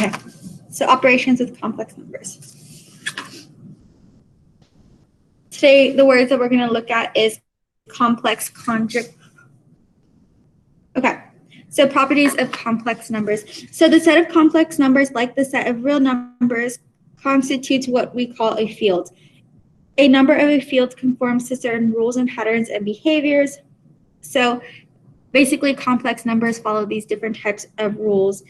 Okay, so operations with complex numbers. Today, the words that we're going to look at is complex conjugate. Okay, so properties of complex numbers. So the set of complex numbers, like the set of real numbers, constitutes what we call a field. A number of a field conforms to certain rules and patterns and behaviors. So basically, complex numbers follow these different types of rules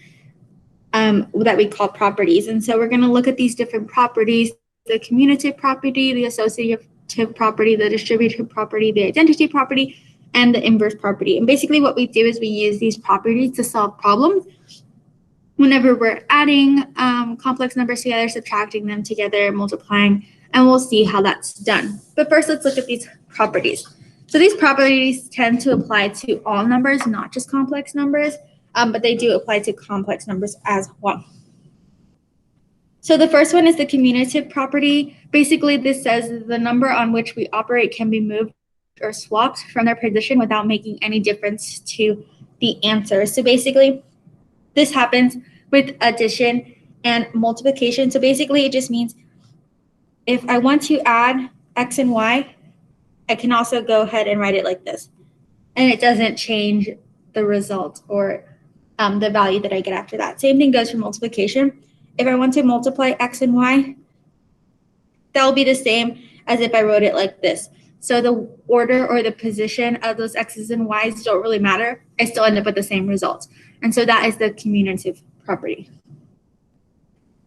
that we call properties. And so we're going to look at these different properties: the commutative property, the associative property, the distributive property, the identity property, and the inverse property. And basically what we do is we use these properties to solve problems whenever we're adding complex numbers together, subtracting them together, multiplying, and we'll see how that's done. But first, let's look at these properties. So these properties tend to apply to all numbers, not just complex numbers, but they do apply to complex numbers as well. So the first one is the commutative property. Basically, this says the number on which we operate can be moved or swapped from their position without making any difference to the answer. So basically, this happens with addition and multiplication. So basically, it just means if I want to add x and y, I can also go ahead and write it like this. And it doesn't change the result or the value that I get after that. Same thing goes for multiplication. If I want to multiply x and y, that will be the same as if I wrote it like this. So the order or the position of those x's and y's don't really matter. I still end up with the same result. And so that is the commutative property.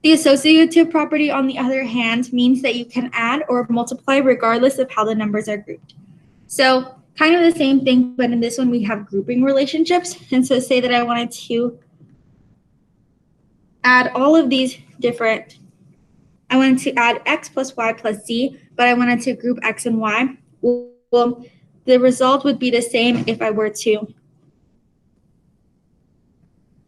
The associative property, on the other hand, means that you can add or multiply regardless of how the numbers are grouped. So kind of the same thing, but in this one we have grouping relationships. And so say that I wanted to add all of these different, I wanted to add x plus y plus z, but I wanted to group x and y. Well, the result would be the same if I were to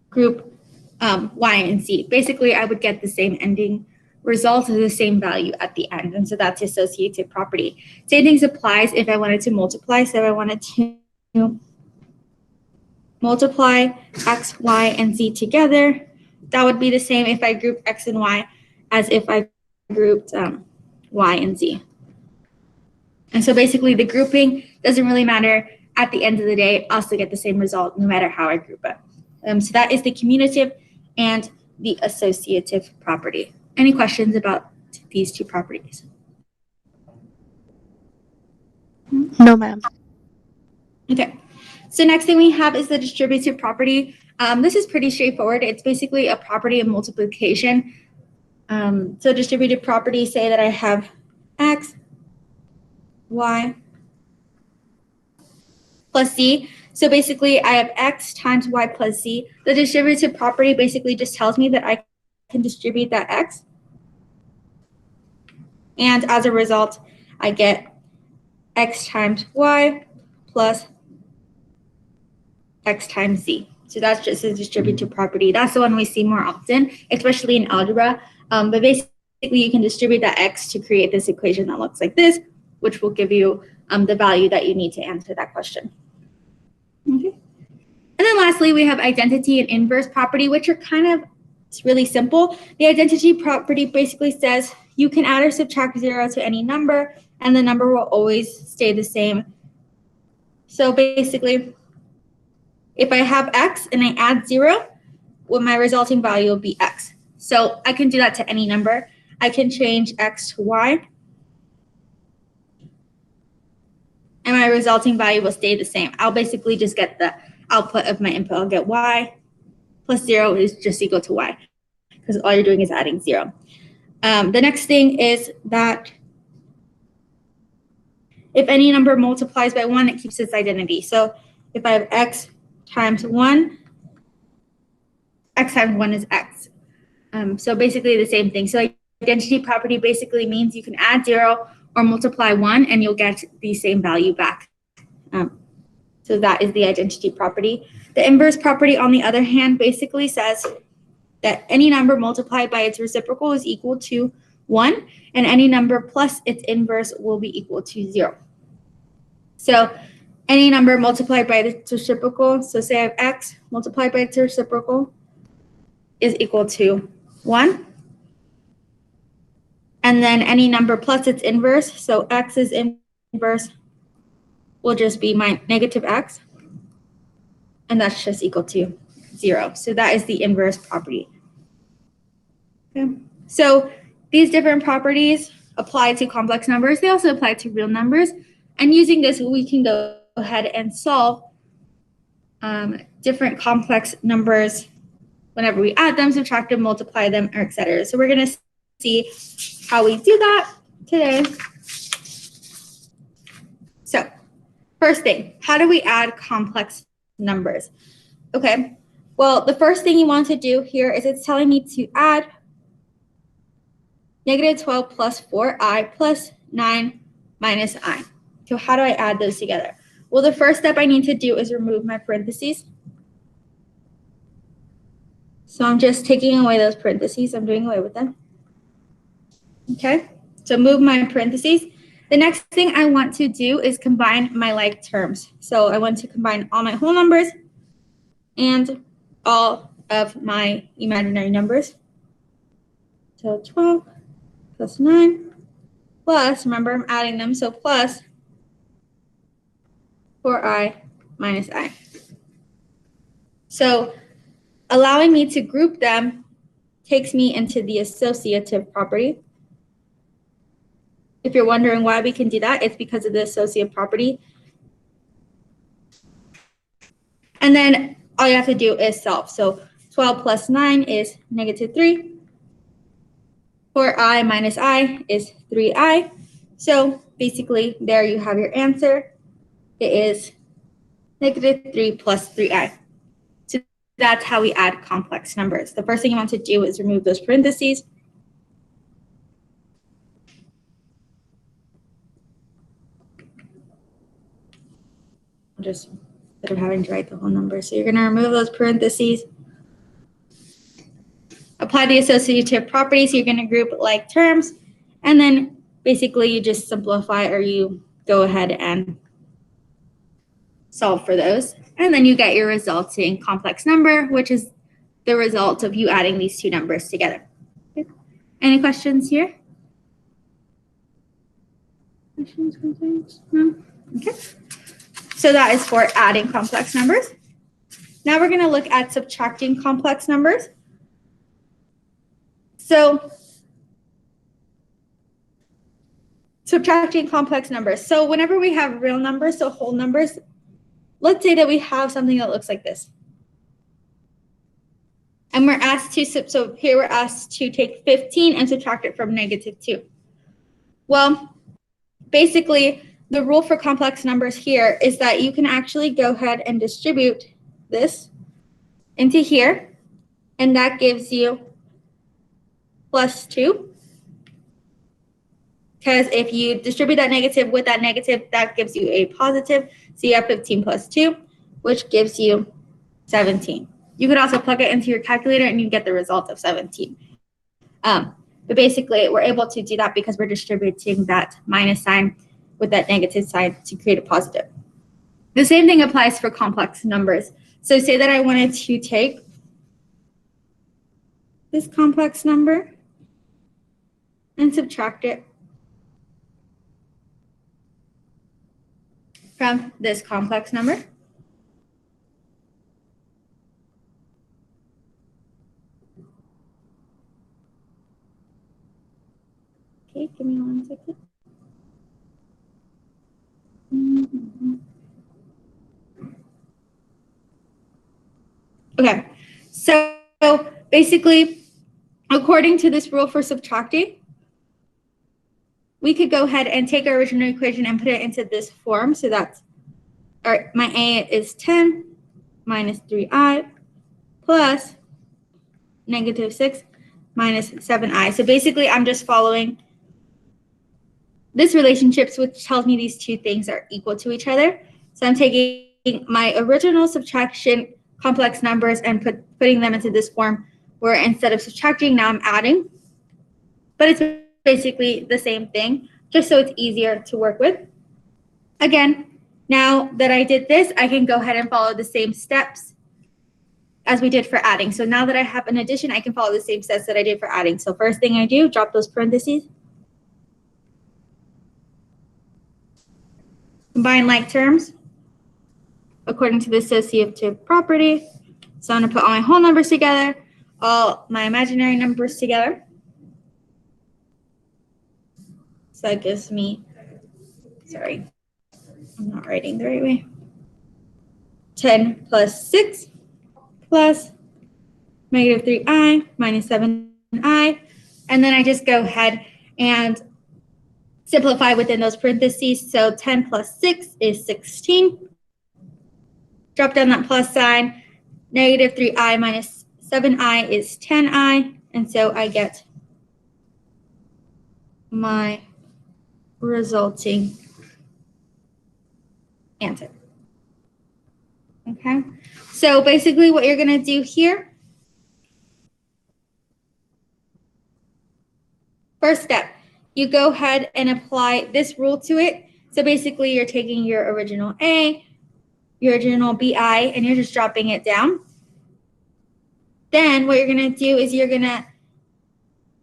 group y and z. Basically, I would get the same ending result or the same value at the end. And so that's associative property. Same thing applies if I wanted to multiply. So if I wanted to multiply x, y, and z together, that would be the same if I grouped x and y as if I grouped y and z. And so basically the grouping doesn't really matter. At the end of the day, I'll still get the same result no matter how I group it. So that is the commutative and the associative property. Any questions about these two properties? No, ma'am. Okay. So next thing we have is the distributive property. This is pretty straightforward. It's basically a property of multiplication. So distributive properties say that I have x, y, plus z. So basically I have x times y plus z. The distributive property basically just tells me that I can distribute that x. And as a result, I get x times y plus x times z. So that's just a distributive property. That's the one we see more often, especially in algebra. But basically, you can distribute that x to create this equation that looks like this, which will give you the value that you need to answer that question. Okay. And then lastly, we have identity and inverse property, which are kind of really simple. The identity property basically says you can add or subtract 0 to any number, and the number will always stay the same. So basically, if I have x and I add 0, well, my resulting value will be x. So I can do that to any number. I can change x to y, and my resulting value will stay the same. I'll basically just get the output of my input. I'll get y plus 0 is just equal to y, because all you're doing is adding 0. The next thing is that if any number multiplies by 1, it keeps its identity. So if I have x times 1, x times 1 is x. So basically the same thing. So identity property basically means you can add 0 or multiply 1 and you'll get the same value back. So that is the identity property. The inverse property, on the other hand, basically says that any number multiplied by its reciprocal is equal to 1, and any number plus its inverse will be equal to 0. So any number multiplied by its reciprocal, so say I have x multiplied by its reciprocal, is equal to 1. And then any number plus its inverse, so x's inverse will just be my negative x. And that's just equal to 0. So that is the inverse property. Okay. So these different properties apply to complex numbers. They also apply to real numbers. And using this, we can go ahead and solve different complex numbers whenever we add them, subtract them, multiply them, or etc. So we're going to see how we do that today. So first thing, how do we add complex numbers? Okay, well, the first thing you want to do here is it's telling me to add negative 12 plus 4i plus 9 minus I. So how do I add those together? Well, the first step I need to do is remove my parentheses. So I'm just taking away those parentheses. I'm doing away with them. Okay, so move my parentheses. The next thing I want to do is combine my like terms. So I want to combine all my whole numbers and all of my imaginary numbers. So 12 plus 9 plus, remember I'm adding them, so plus 4i minus I. So allowing me to group them takes me into the associative property. If you're wondering why we can do that, it's because of the associative property. And then all you have to do is solve. So 12 plus 9 is negative 3. 4i minus I is 3i. So basically, there you have your answer. It is negative 3 plus 3i. So that's how we add complex numbers. The first thing you want to do is remove those parentheses. Just instead of having to write the whole number. So you're going to remove those parentheses. Apply the associative property. So you're going to group like terms. And then basically you just simplify, or you go ahead and solve for those. And then you get your resulting complex number, which is the result of you adding these two numbers together. Okay. Any questions here? Questions, concerns? No? Okay. So that is for adding complex numbers. Now we're going to look at subtracting complex numbers. So subtracting complex numbers. So whenever we have real numbers, so whole numbers, let's say that we have something that looks like this. And we're asked to, so here we're asked to take 15 and subtract it from negative 2. Well, basically, the rule for complex numbers here is that you can actually go ahead and distribute this into here, and that gives you plus 2. Because if you distribute that negative with that negative, that gives you a positive. So you have 15 plus 2, which gives you 17. You could also plug it into your calculator and you get the result of 17. But basically, we're able to do that because we're distributing that minus sign with that negative sign to create a positive. The same thing applies for complex numbers. So say that I wanted to take this complex number and subtract it from this complex number. Okay, give me 1 second. Okay, so basically, according to this rule for subtracting, we could go ahead and take our original equation and put it into this form. So that's, my A is 10 minus 3i plus negative 6 minus 7i. So basically, I'm just following this relationship, which tells me these two things are equal to each other. So I'm taking my original subtraction complex numbers and putting them into this form where instead of subtracting, now I'm adding. But it's basically the same thing, just so it's easier to work with. Again, now that I did this, I can go ahead and follow the same steps as we did for adding. So now that I have an addition, I can follow the same steps that I did for adding. So first thing I do, drop those parentheses. Combine like terms according to the associative property. So I'm going to put all my whole numbers together, all my imaginary numbers together. So that gives me, sorry, I'm not writing the right way. 10 plus 6 plus negative 3i minus 7i. And then I just go ahead and simplify within those parentheses. So 10 plus 6 is 16. Drop down that plus sign. Negative 3i minus 7i is 10i. And so I get my resulting answer. Okay, so basically what you're going to do here, first step, you go ahead and apply this rule to it. So basically you're taking your original A, your original BI, and you're just dropping it down. Then what you're going to do is you're going to,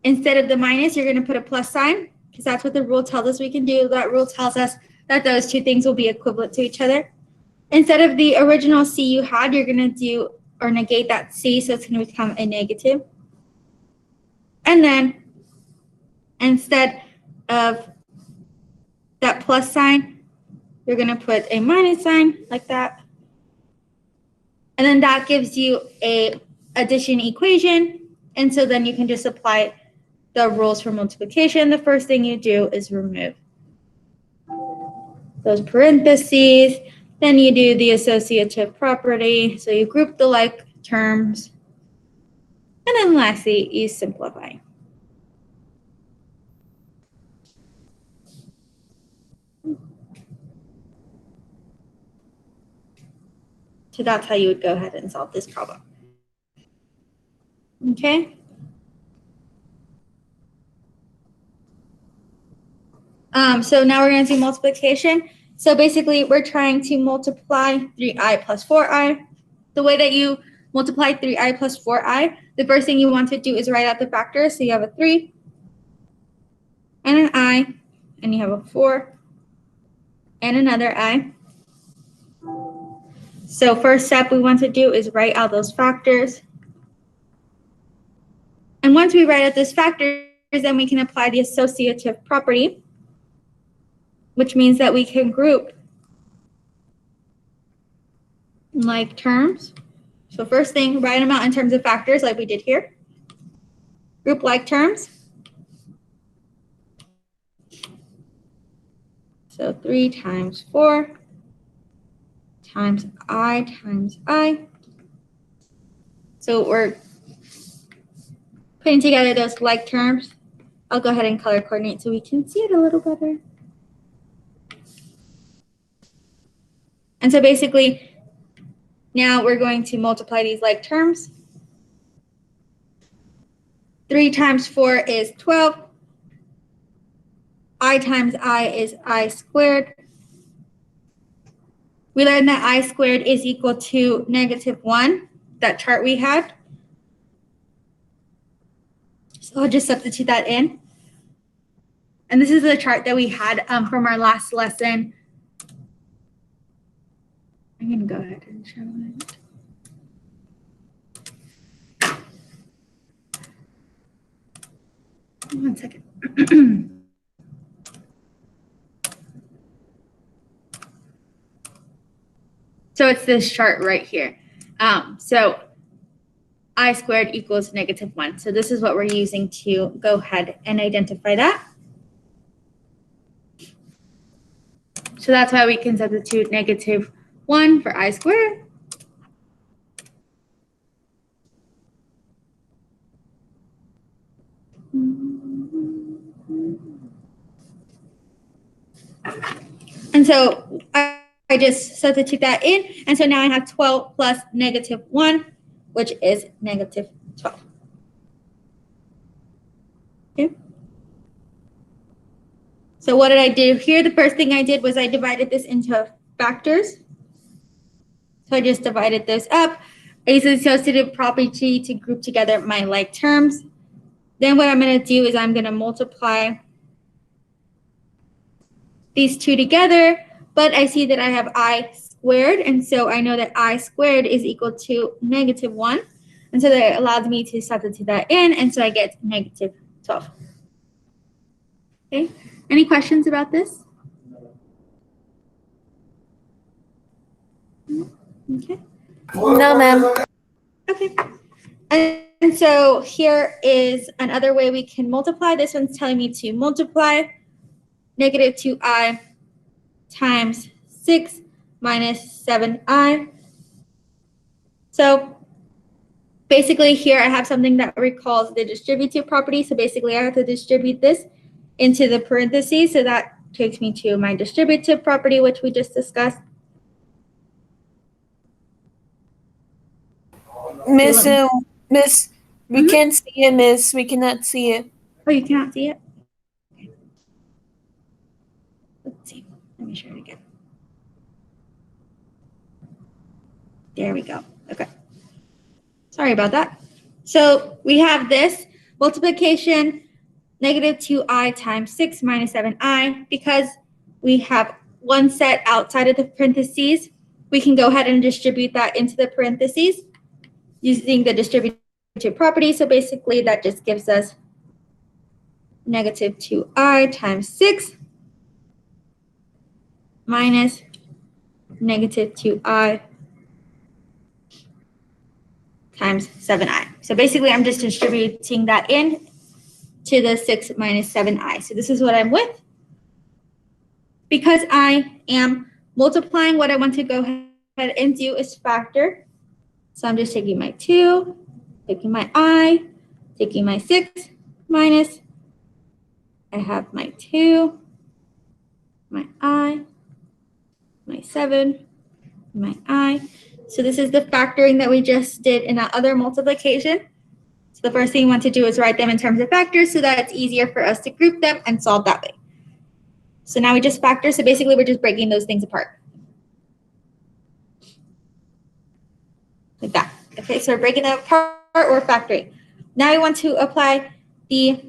instead of the minus, you're going to put a plus sign, because that's what the rule tells us we can do. That rule tells us that those two things will be equivalent to each other. Instead of the original C you had, you're going to do or negate that C, so it's going to become a negative. And then instead of that plus sign, you're going to put a minus sign like that. And then that gives you a addition equation. And so then you can just apply the rules for multiplication. The first thing you do is remove those parentheses. Then you do the associative property. So you group the like terms. And then lastly, you simplify. So that's how you would go ahead and solve this problem. Okay. So now we're going to do multiplication. So basically, we're trying to multiply 3i plus 4i. The way that you multiply 3i plus 4i, the first thing you want to do is write out the factors. So you have a 3 and an I, and you have a 4 and another I. So first step we want to do is write out those factors. And once we write out those factors, then we can apply the associative property, which means that we can group like terms. So first thing, write them out in terms of factors like we did here. Group like terms. So 3 times 4 times I. So we're putting together those like terms. I'll go ahead and color coordinate so we can see it a little better. And so basically, now we're going to multiply these like terms. 3 times 4 is 12. I times I is I squared. We learned that I squared is equal to -1, that chart we had. So I'll just substitute that in. And this is the chart that we had from our last lesson. I'm going to go ahead and show it. One second. So it's this chart right here. So I squared equals -1. So this is what we're using to go ahead and identify that. So that's why we can substitute -1 for I squared. And so I just substitute that in. And so now I have 12 plus -1, which is -12. Okay. So what did I do here? The first thing I did was I divided this into factors. So I just divided this up. I use the associative property to group together my like terms. Then what I'm going to do is I'm going to multiply these two together, but I see that I have I squared, and so I know that I squared is equal to -1, and so that allows me to substitute that in, and so I get -12. Okay, any questions about this? Okay. No, ma'am. Okay. And so here is another way we can multiply. This one's telling me to multiply -2i times 6 minus 7i. So basically here I have something that recalls the distributive property. So basically I have to distribute this into the parentheses. So that takes me to my distributive property, which we just discussed. Miss, we can't see it, Miss. We cannot see it. Oh, you cannot see it? Okay. Let's see. Let me show it again. There we go. Okay. Sorry about that. So we have this multiplication -2i times 6 minus 7i. Because we have one set outside of the parentheses, we can go ahead and distribute that into the parentheses using the distributive property. So basically that just gives us -2i times 6 minus -2i times 7i. So basically I'm just distributing that in to the 6 minus 7i. So this is what I'm with. Because I am multiplying, what I want to go ahead and do is factor. So I'm just taking my 2, taking my I, taking my 6 minus, I have my 2, my I, my 7, my I. So this is the factoring that we just did in that other multiplication. So the first thing you want to do is write them in terms of factors so that it's easier for us to group them and solve that way. So now we just factor. So basically we're just breaking those things apart. Like that. Okay, so we're breaking them apart or factoring. Now we want to apply the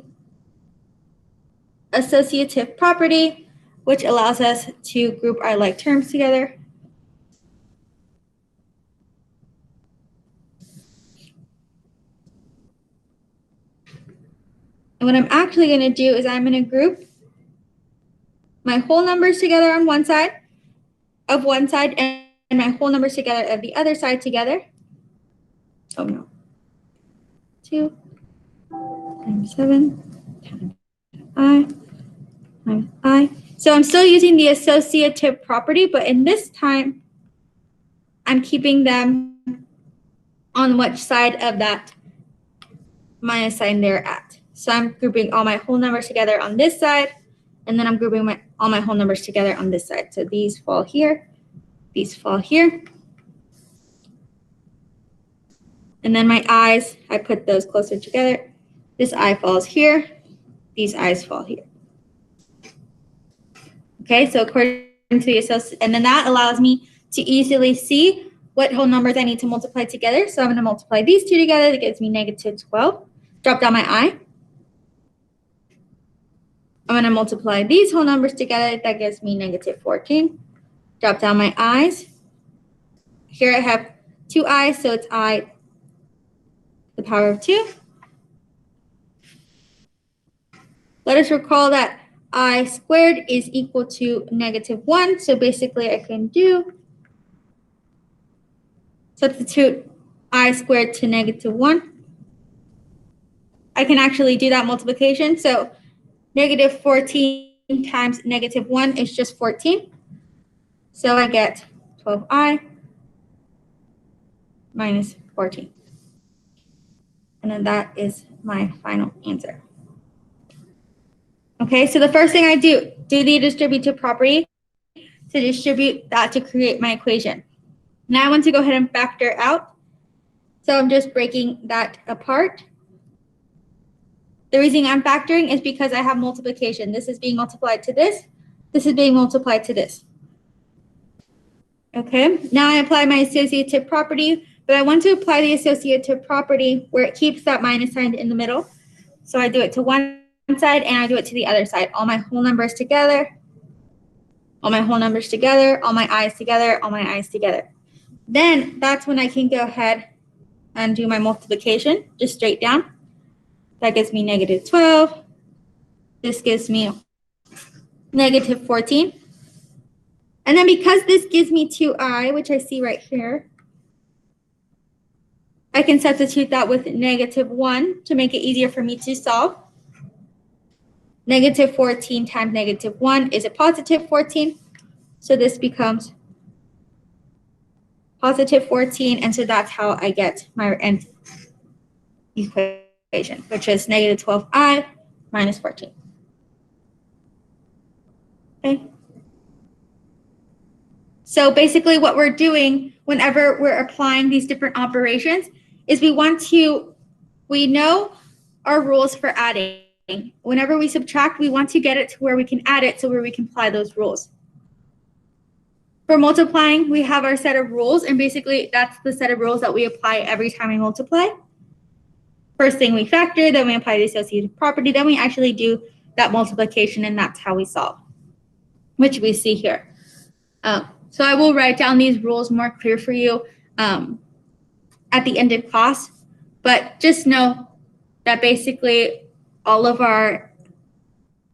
associative property, which allows us to group our like terms together. And what I'm actually going to do is I'm going to group my whole numbers together on one side, and my whole numbers together of the other side together. Oh no. 2 times 7 times I times I. So I'm still using the associative property, but in this time, I'm keeping them on which side of that minus sign they're at. So I'm grouping all my whole numbers together on this side, and then I'm grouping all my whole numbers together on this side. So these fall here, these fall here. And then my i's, I put those closer together. This I falls here, these i's fall here. Okay, so according to the associate, and then that allows me to easily see what whole numbers I need to multiply together. So I'm going to multiply these two together. That gives me -12. Drop down my I. I'm going to multiply these whole numbers together. That gives me -14. Drop down my i's. Here I have 2 i's, so it's I the power of 2. Let us recall that I squared is equal to -1. So basically I can do substitute I squared to -1. I can actually do that multiplication. So -14 times -1 is just 14. So I get 12i minus 14. And then that is my final answer. Okay, so the first thing I do the distributive property to distribute that to create my equation. Now I want to go ahead and factor out. So I'm just breaking that apart. The reason I'm factoring is because I have multiplication. This is being multiplied to this. This is being multiplied to this. Okay, now I apply my associative property, but I want to apply the associative property where it keeps that minus sign in the middle. So I do it to one side and I do it to the other side. All my whole numbers together, all my whole numbers together, all my i's together, all my i's together. Then that's when I can go ahead and do my multiplication, just straight down. That gives me negative 12. This gives me negative 14. And then because this gives me 2i, which I see right here, I can substitute that with negative 1 to make it easier for me to solve. Negative 14 times negative 1 is a positive 14. So this becomes positive 14. And so that's how I get my end equation, which is negative 12i minus 14. Okay. So basically what we're doing whenever we're applying these different operations is we know our rules for adding. Whenever we subtract, we want to get it to where we can add it, so where we can apply those rules. For multiplying, we have our set of rules, and basically that's the set of rules that we apply every time we multiply. First thing we factor, then we apply the associative property, then we actually do that multiplication, and that's how we solve, which we see here. So I will write down these rules more clear for you at the end of class, but just know that basically all of our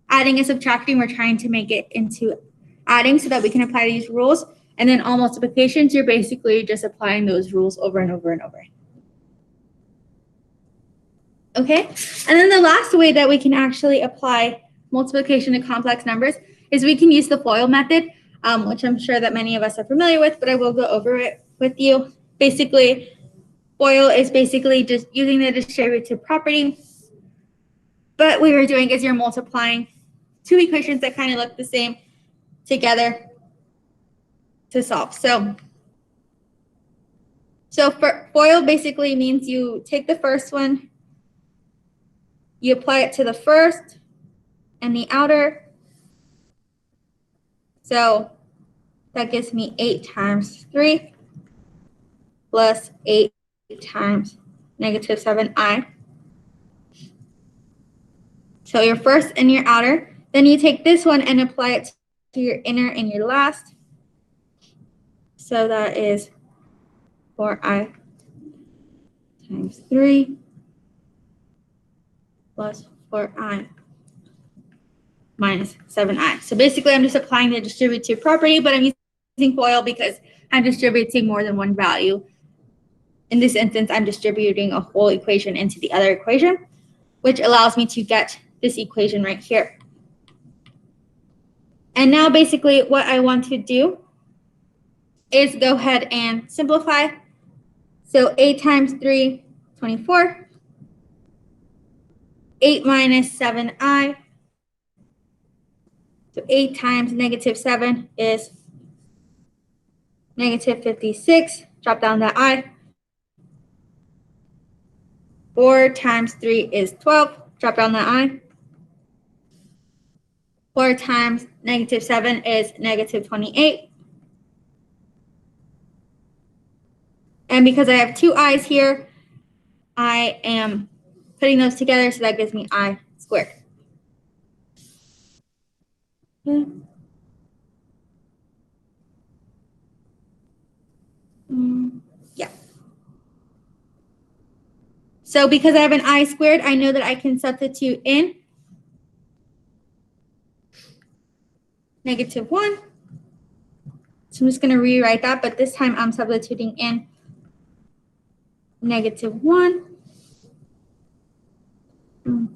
adding and subtracting, we're trying to make it into adding so that we can apply these rules. And then all multiplications, you're basically just applying those rules over and over and over. Okay, and then the last way that we can actually apply multiplication to complex numbers is we can use the FOIL method, which I'm sure that many of us are familiar with, but I will go over it with you. Basically, FOIL is basically just using the distributive property. But what you're doing is you're multiplying two equations that kind of look the same together to solve. So for FOIL basically means you take the first one, you apply it to the first and the outer. So that gives me 8 times 3 plus 8 times negative 7i. So your first and your outer. Then you take this one and apply it to your inner and your last. So that is 4i times 3 plus 4i minus 7i. So basically, I'm just applying the distributive property, but I'm using FOIL because I'm distributing more than one value. In this instance, I'm distributing a whole equation into the other equation, which allows me to get this equation right here. And now basically what I want to do is go ahead and simplify. So 8 times 3, 24. 8 minus 7i. So 8 times negative 7 is negative 56. Drop down that I. 4 times 3 is 12. Drop down that I. 4 times negative 7 is negative 28. And because I have two i's here, I am putting those together, so that gives me I squared. Yeah. So because I have an I squared, I know that I can substitute in negative 1. So I'm just going to rewrite that, but this time I'm substituting in negative 1. And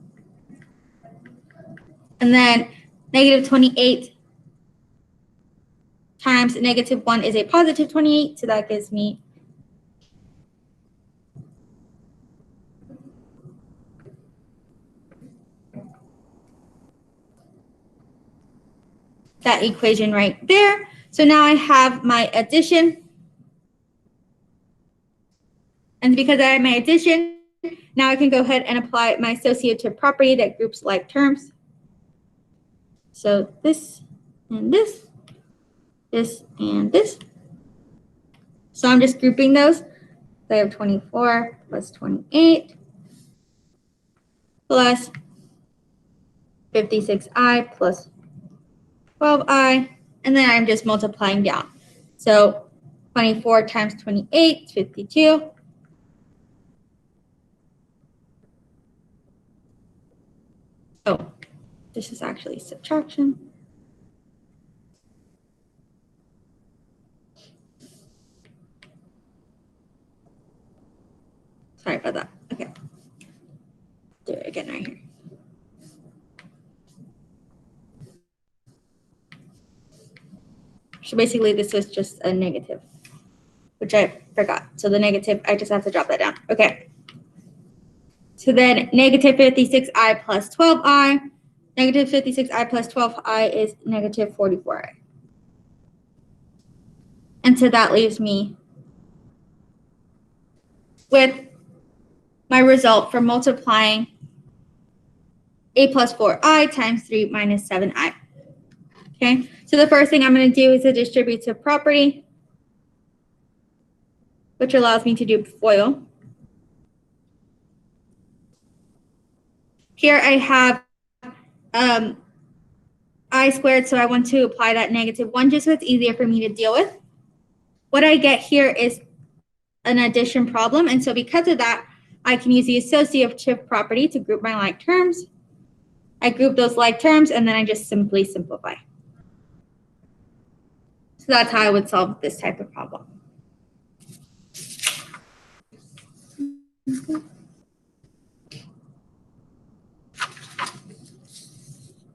then negative 28 times negative 1 is a positive 28, so that gives me that equation right there. So now I have my addition. And because I have my addition, now I can go ahead and apply my associative property that groups like terms. So this and this, this and this. So I'm just grouping those. So I have 24 plus 28 plus 56i plus 12i, and then I'm just multiplying down. So 24 times 28 is 52. Oh, this is actually subtraction. Sorry about that. Okay. Do it again right here. So basically this was just a negative, which I forgot. So the negative, I just have to drop that down. Okay. So then negative 56i plus 12i. Negative 56i plus 12i is negative 44i. And so that leaves me with my result for multiplying a plus 4i times 3 minus 7i. Okay, so the first thing I'm going to do is a distributive property, which allows me to do FOIL. Here I have I squared, so I want to apply that -1 just so it's easier for me to deal with. What I get here is an addition problem, and so because of that, I can use the associative property to group my like terms. I group those like terms, and then I just simply simplify. So that's how I would solve this type of problem.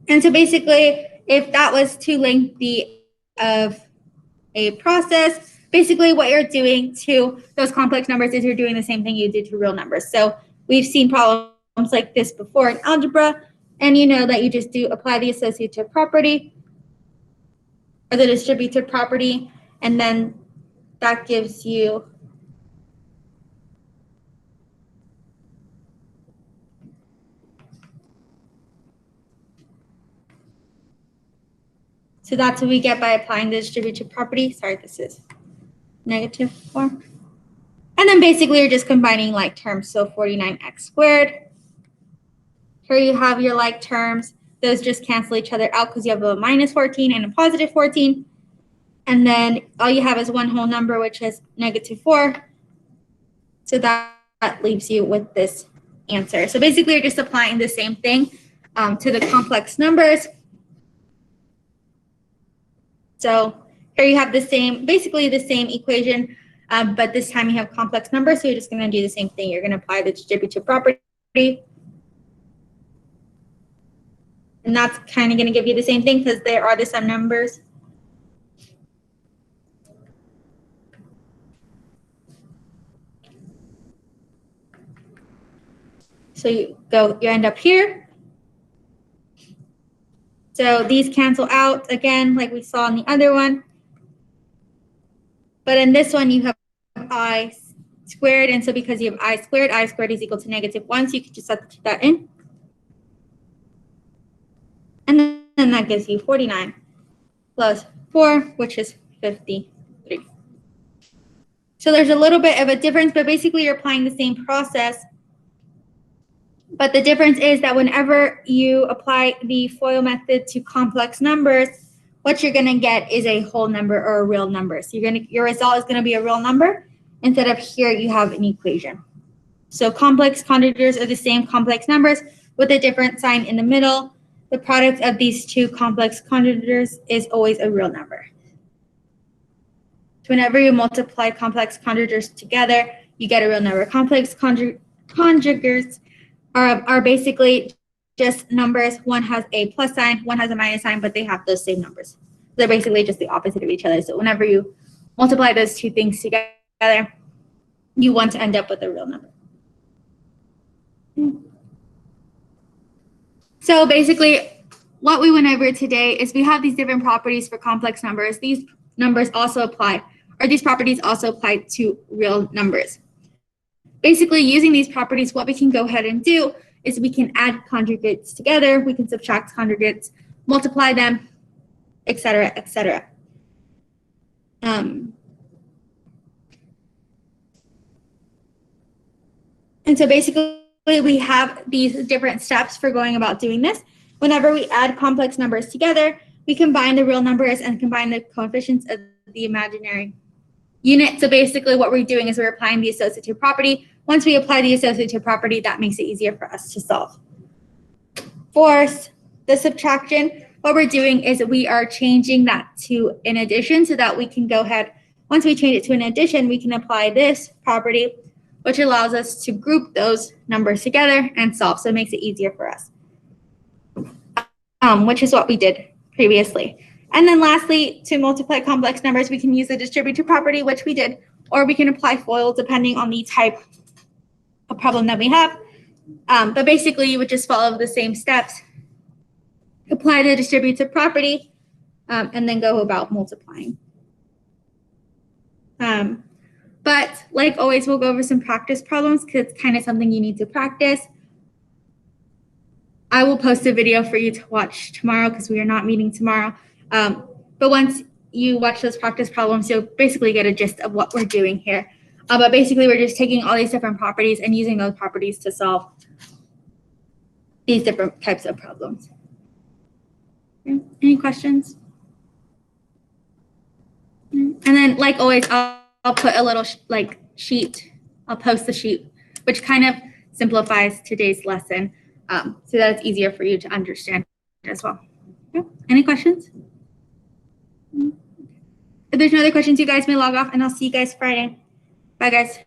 And so basically, if that was too lengthy of a process, basically what you're doing to those complex numbers is you're doing the same thing you did to real numbers. So we've seen problems like this before in algebra, and you know that you just apply the associative property or the distributive property, and then that gives you so that's what we get by applying the distributive property. Sorry, this is negative 4. And then basically you're just combining like terms. So 49x squared. Here you have your like terms. Those just cancel each other out because you have a minus 14 and a positive 14. And then all you have is one whole number, which is -4. So that leaves you with this answer. So basically you're just applying the same thing to the complex numbers. So here you have the same, basically the same equation, but this time you have complex numbers, so you're just going to do the same thing. You're going to apply the distributive property, and that's kind of going to give you the same thing because there are the sum numbers. So you end up here. So these cancel out again, like we saw in the other one. But in this one, you have I squared. And so because you have I squared is equal to -1. So you can just substitute that in. And then that gives you 49 plus 4, which is 53. So there's a little bit of a difference, but basically you're applying the same process. But the difference is that whenever you apply the FOIL method to complex numbers, what you're going to get is a whole number or a real number. So your result is going to be a real number. Instead of here, you have an equation. So complex conjugars are the same complex numbers with a different sign in the middle. The product of these two complex conjugars is always a real number. So whenever you multiply complex conjugars together, you get a real number. Complex conjugars are basically just numbers. One has a plus sign, one has a minus sign, but they have those same numbers. They're basically just the opposite of each other. So whenever you multiply those two things together, you want to end up with a real number. So basically, what we went over today is we have these different properties for complex numbers. These numbers also apply, or these properties also apply to real numbers. Basically, using these properties, what we can go ahead and do is we can add conjugates together, we can subtract conjugates, multiply them, etc., etc. And so basically we have these different steps for going about doing this. Whenever we add complex numbers together, we combine the real numbers and combine the coefficients of the imaginary unit. So basically what we're doing is we're applying the associative property. Once we apply the associative property, that makes it easier for us to solve. For the subtraction, what we're doing is we are changing that to an addition so that we can go ahead. Once we change it to an addition, we can apply this property, which allows us to group those numbers together and solve. So it makes it easier for us, which is what we did previously. And then lastly, to multiply complex numbers, we can use the distributive property, which we did, or we can apply FOIL depending on the type of problem that we have. But basically, you would just follow the same steps, apply the distributive property, and then go about multiplying. But like always, we'll go over some practice problems because it's kind of something you need to practice. I will post a video for you to watch tomorrow because we are not meeting tomorrow. But once you watch those practice problems, you'll basically get a gist of what we're doing here. But basically, we're just taking all these different properties and using those properties to solve these different types of problems. Okay. Any questions? And then, like always, I'll put a little sheet. I'll post the sheet, which kind of simplifies today's lesson so that it's easier for you to understand as well. Okay. Any questions? If there's no other questions, you guys may log off, and I'll see you guys Friday. Bye, guys.